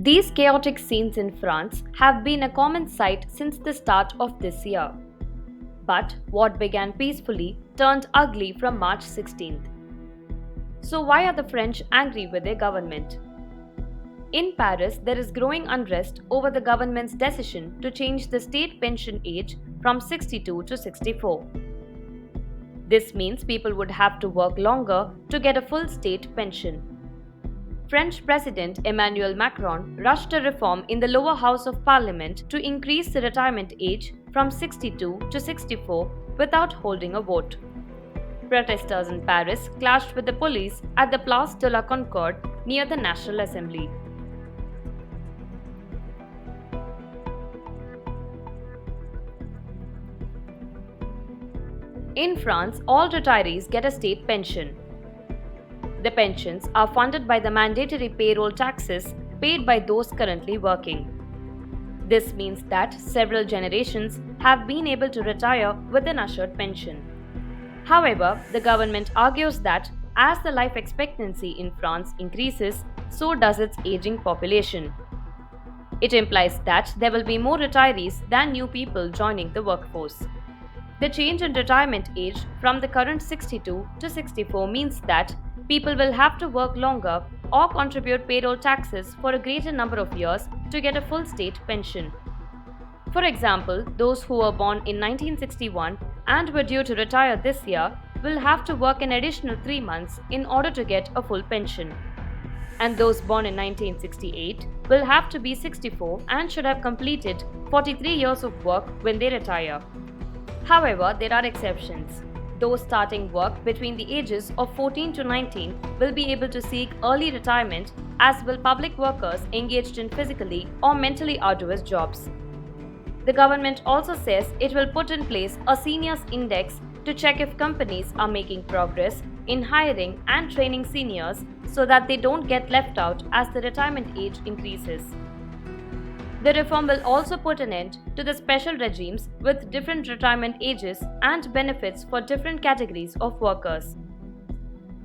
These chaotic scenes in France have been a common sight since the start of this year. But what began peacefully turned ugly from March 16th. So, why are the French angry with their government? In Paris, there is growing unrest over the government's decision to change the state pension age from 62 to 64. This means people would have to work longer to get a full state pension. French President Emmanuel Macron rushed a reform in the lower house of parliament to increase the retirement age from 62 to 64 without holding a vote. Protesters in Paris clashed with the police at the Place de la Concorde near the National Assembly. In France, all retirees get a state pension. The pensions are funded by the mandatory payroll taxes paid by those currently working. This means that several generations have been able to retire with an assured pension. However, the government argues that as the life expectancy in France increases, so does its aging population. It implies that there will be more retirees than new people joining the workforce. The change in retirement age from the current 62 to 64 means that people will have to work longer or contribute payroll taxes for a greater number of years to get a full state pension. For example, those who were born in 1961 and were due to retire this year will have to work an additional 3 months in order to get a full pension. And those born in 1968 will have to be 64 and should have completed 43 years of work when they retire. However, there are exceptions. Those starting work between the ages of 14 to 19 will be able to seek early retirement, as will public workers engaged in physically or mentally arduous jobs. The government also says it will put in place a seniors index to check if companies are making progress in hiring and training seniors so that they don't get left out as the retirement age increases. The reform will also put an end to the special regimes with different retirement ages and benefits for different categories of workers.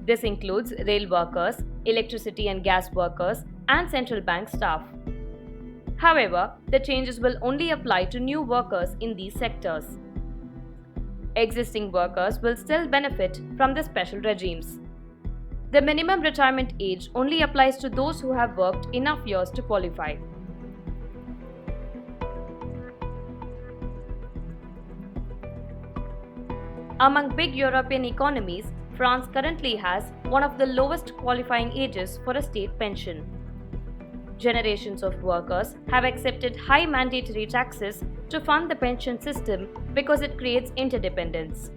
This includes rail workers, electricity and gas workers, and central bank staff. However, the changes will only apply to new workers in these sectors. Existing workers will still benefit from the special regimes. The minimum retirement age only applies to those who have worked enough years to qualify. Among big European economies, France currently has one of the lowest qualifying ages for a state pension. Generations of workers have accepted high mandatory taxes to fund the pension system because it creates interdependence.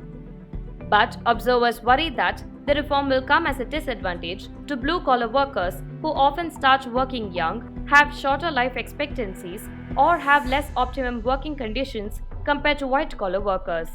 But observers worry that the reform will come as a disadvantage to blue-collar workers who often start working young, have shorter life expectancies, or have less optimum working conditions compared to white-collar workers.